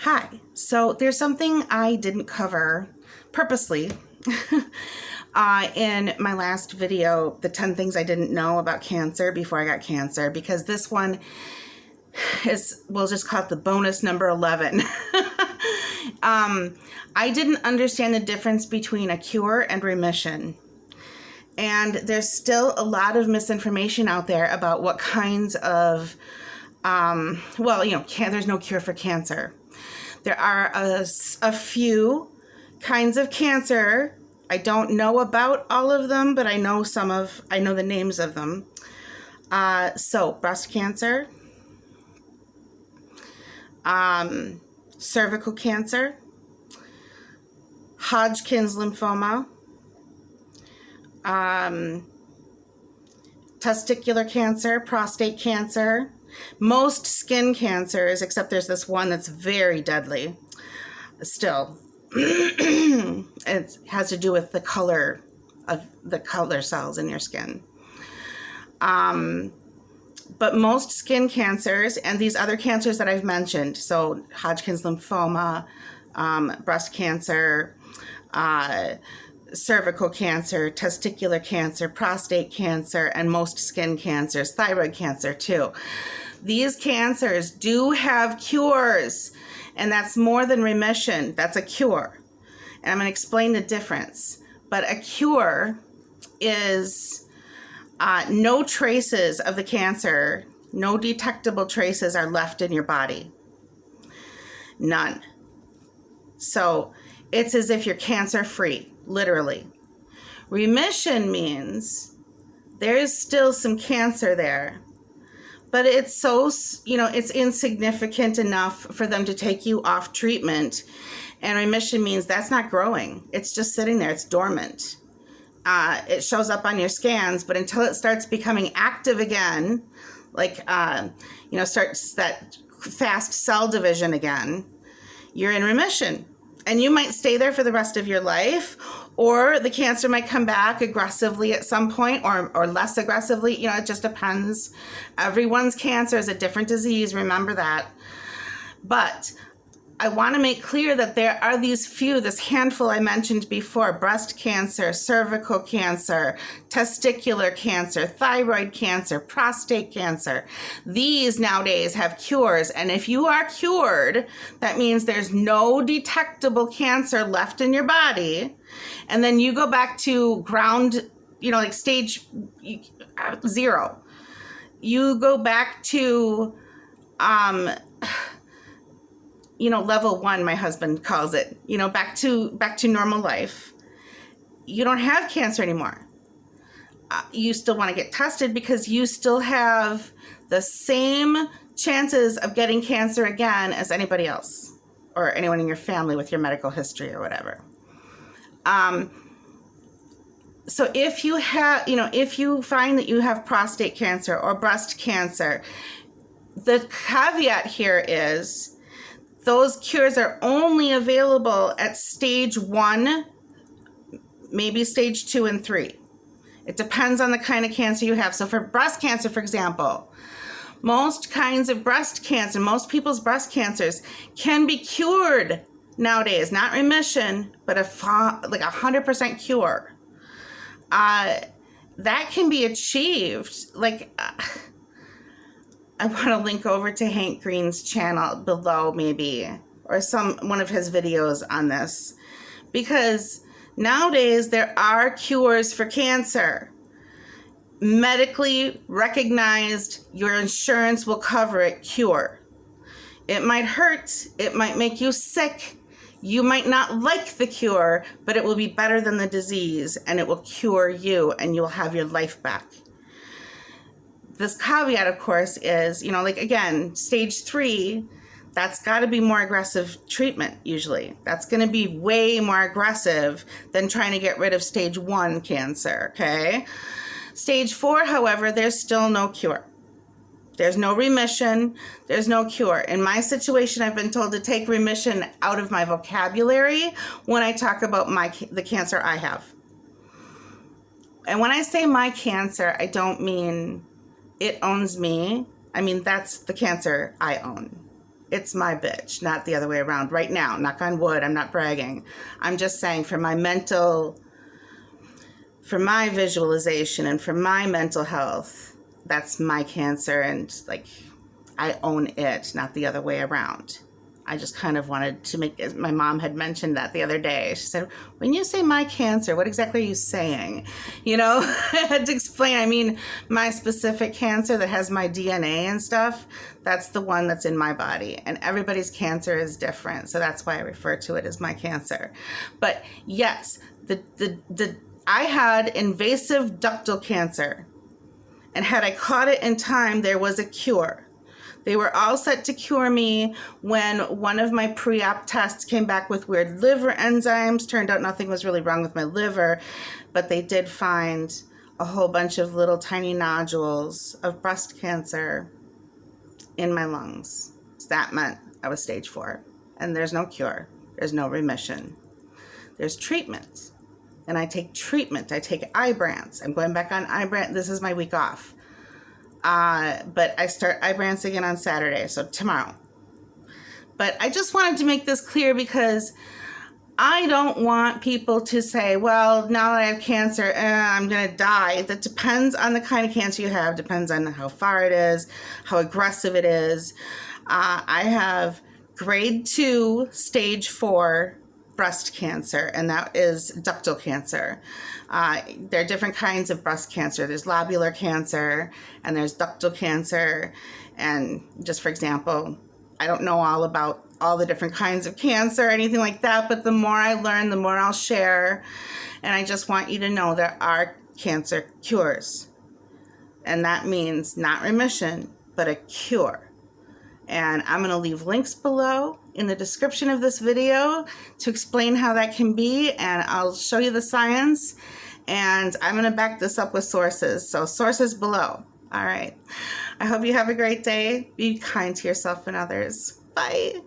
Hi, so there's something I didn't cover purposely in my last video, the 10 things I didn't know about cancer before I got cancer, because this one is, we'll just call it the bonus number 11. I didn't understand the difference between a cure and remission. And there's still a lot of misinformation out there about what kinds of, there's no cure for cancer. There are a few kinds of cancer. I don't know about all of them, but I know the names of them. So breast cancer, cervical cancer, Hodgkin's lymphoma, testicular cancer, prostate cancer, most skin cancers, except there's this one that's very deadly still. It has to do with the color of the color cells in your skin. But most skin cancers and these other cancers that I've mentioned, so Hodgkin's lymphoma, breast cancer, cervical cancer, testicular cancer, prostate cancer, and most skin cancers, thyroid cancer too. These cancers do have cures, and that's more than remission. That's a cure. And I'm going to explain the difference. But a cure is no traces of the cancer, no detectable traces are left in your body. None. So it's as if you're cancer-free, literally. Remission means there's still some cancer there, but it's it's insignificant enough for them to take you off treatment. And remission means that's not growing. It's just sitting there. It's dormant. It shows up on your scans, but until it starts becoming active again, starts that fast cell division again, you're in remission. And you might stay there for the rest of your life, or the cancer might come back aggressively at some point or less aggressively. It just depends. Everyone's cancer is a different disease. Remember that. But I want to make clear that there are this handful I mentioned before: breast cancer, cervical cancer, testicular cancer, thyroid cancer, prostate cancer. These nowadays have cures. And if you are cured, that means there's no detectable cancer left in your body. And then you go back to ground, stage 0. You go back to, level 1, my husband calls it, back to normal life. You don't have cancer anymore. You still want to get tested because you still have the same chances of getting cancer again as anybody else or anyone in your family with your medical history or whatever. So if you have, if you find that you have prostate cancer or breast cancer, the caveat here is those cures are only available at stage 1, maybe stage 2 and 3. It depends on the kind of cancer you have. So for breast cancer, for example, most kinds of breast cancer, most people's breast cancers can be cured nowadays. Not remission, but 100% cure. That can be achieved. I want to link over to Hank Green's channel below, maybe, or one of his videos on this, because nowadays there are cures for cancer. Medically recognized, your insurance will cover it, cure. It might hurt, it might make you sick, you might not like the cure, but it will be better than the disease, and it will cure you, and you'll have your life back. This caveat, of course, is, again, stage 3, that's got to be more aggressive treatment, usually. That's going to be way more aggressive than trying to get rid of stage 1 cancer, okay? Stage 4, however, there's still no cure. There's no remission. There's no cure. In my situation, I've been told to take remission out of my vocabulary when I talk about the cancer I have. And when I say my cancer, I don't mean it owns me. I mean, that's the cancer I own. It's my bitch, not the other way around. Right now, knock on wood, I'm not bragging. I'm just saying for my visualization and for my mental health, that's my cancer, and like I own it, not the other way around. I just kind of wanted to make it. My mom had mentioned that the other day. She said, when you say my cancer, what exactly are you saying? You know, I had to explain. I mean, my specific cancer that has my DNA and stuff, that's the one that's in my body. And everybody's cancer is different. So that's why I refer to it as my cancer. But yes, I had invasive ductal cancer. And had I caught it in time, there was a cure. They were all set to cure me when one of my pre-op tests came back with weird liver enzymes. Turned out nothing was really wrong with my liver, but they did find a whole bunch of little tiny nodules of breast cancer in my lungs. So that meant I was stage 4. And there's no cure. There's no remission. There's treatment. And I take treatment. I take Ibrance. I'm going back on Ibrance. This is my week off. But I start Ibrance again on Saturday, so tomorrow. But I just wanted to make this clear because I don't want people to say, well, now that I have cancer, I'm going to die. That depends on the kind of cancer you have, depends on how far it is, how aggressive it is. I have grade 2, stage 4 breast cancer, and that is ductal cancer. There are different kinds of breast cancer. There's lobular cancer, and there's ductal cancer. And just for example, I don't know all about all the different kinds of cancer or anything like that, but the more I learn, the more I'll share. And I just want you to know there are cancer cures. And that means not remission, but a cure. And I'm going to leave links below in the description of this video to explain how that can be, and I'll show you the science, and I'm going to back this up with sources. So sources below. All right. I hope you have a great day. Be kind to yourself and others. Bye.